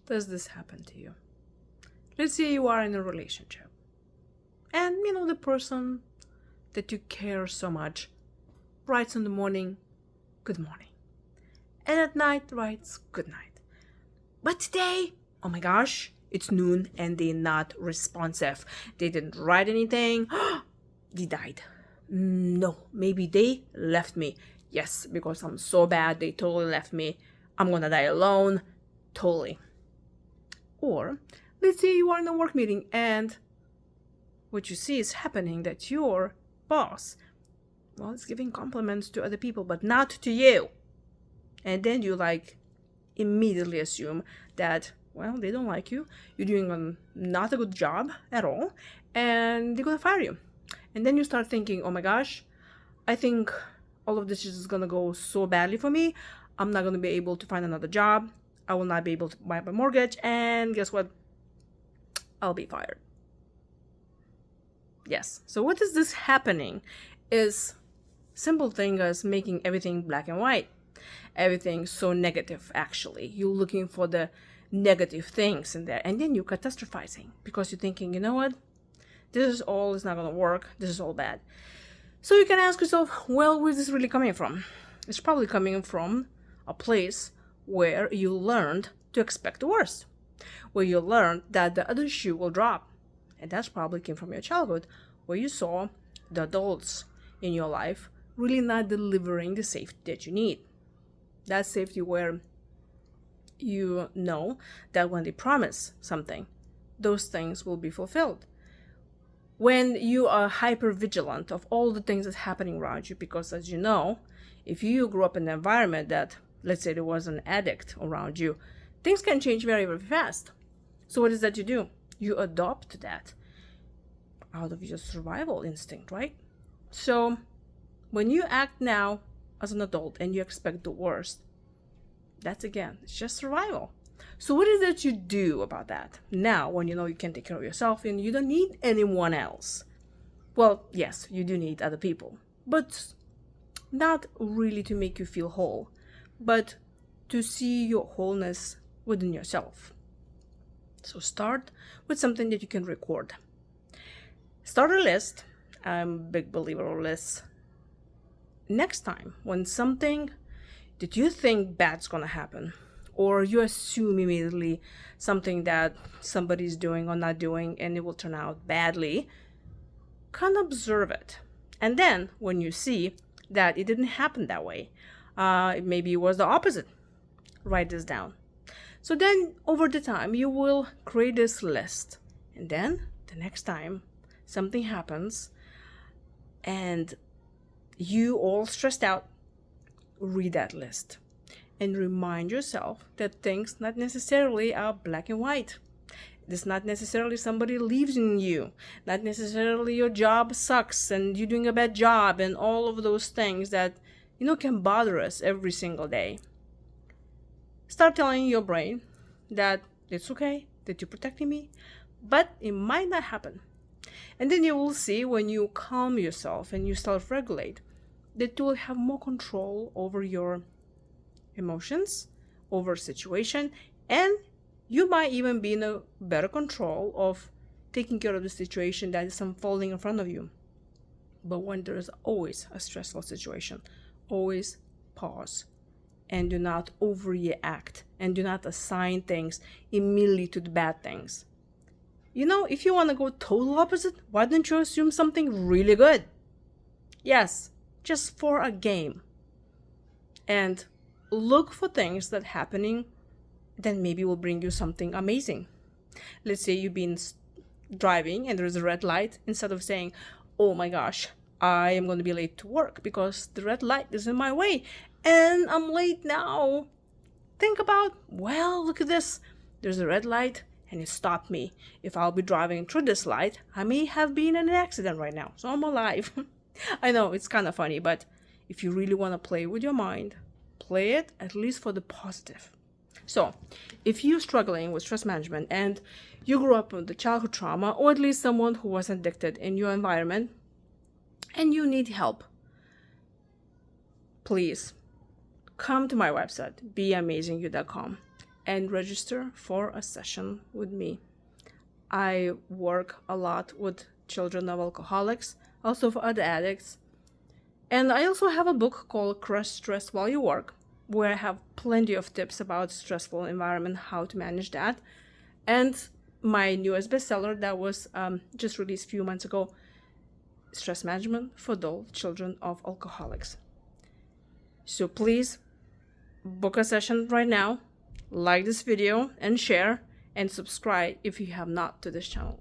does this happen to you? Let's say you are in a relationship, and the person that you care so much writes in the morning, good morning, and at night writes good night. But today, oh my gosh, it's noon and they're not responsive. They didn't write anything. They died. No, maybe they left me. Yes, because I'm so bad, they totally left me. I'm gonna die alone. Totally. Or, let's say you are in a work meeting and what you see is happening that your boss, well, is giving compliments to other people, but not to you. And then you immediately assume that, well, they don't like you. You're doing not a good job at all. And they're gonna fire you. And then you start thinking, oh my gosh, I think all of this is gonna go so badly for me. I'm not gonna be able to find another job. I will not be able to buy my mortgage. And guess what? I'll be fired. Yes. So what is this happening is simple thing as making everything black and white. Everything so negative, actually. You're looking for the negative things in there. And then you're catastrophizing because you're thinking, you know what? This is not going to work. This is all bad. So you can ask yourself, well, where is this really coming from? It's probably coming from a place where you learned to expect the worst. Where you learned that the other shoe will drop. And that's probably came from your childhood, where you saw the adults in your life really not delivering the safety that you need. That safety where you know that when they promise something, those things will be fulfilled. When you are hyper vigilant of all the things that's happening around you, because as you know, if you grew up in an environment that, let's say there was an addict around you, things can change very, very fast. So what is that you do? You adopt that out of your survival instinct, right? So when you act now as an adult and you expect the worst, it's just survival. So what is it you do about that now when you know you can take care of yourself and you don't need anyone else? Well, yes, you do need other people, but not really to make you feel whole, but to see your wholeness within yourself. So start with something that you can record. Start a list. I'm a big believer of lists. Next time, when something that you think bad's gonna happen, or you assume immediately something that somebody's doing or not doing and it will turn out badly, kind of observe it. And then when you see that it didn't happen that way, maybe it was the opposite, write this down. So then over the time you will create this list, and then the next time something happens and you all stressed out, read that list and remind yourself that things not necessarily are black and white. It's not necessarily somebody leaves in you, not necessarily your job sucks and you're doing a bad job and all of those things that can bother us every single day. Start telling your brain that it's okay, that you're protecting me, but it might not happen. And then you will see when you calm yourself and you self-regulate that you will have more control over your emotions, over situation, and you might even be in a better control of taking care of the situation that is unfolding in front of you. But when there is always a stressful situation, always pause and do not overreact and do not assign things immediately to the bad things. If you want to go total opposite, why don't you assume something really good? Yes, just for a game. And look for things that happening that maybe will bring you something amazing. Let's say you've been driving and there's a red light. Instead of saying, oh my gosh, I am going to be late to work because the red light is in my way and I'm late now. Think about, well, look at this. There's a red light and it stopped me. If I'll be driving through this light, I may have been in an accident right now. So I'm alive. I know it's kind of funny, but if you really want to play with your mind, play it at least for the positive. So if you're struggling with stress management and you grew up with the childhood trauma, or at least someone who was addicted in your environment and you need help, please come to my website, beamazingyou.com, and register for a session with me. I work a lot with children of alcoholics, also for other addicts. And I also have a book called Crush Stress While You Work, where I have plenty of tips about stressful environment, how to manage that. And my newest bestseller that was just released a few months ago, Stress Management for Adult Children of Alcoholics. So please book a session right now, like this video and share, and subscribe if you have not to this channel.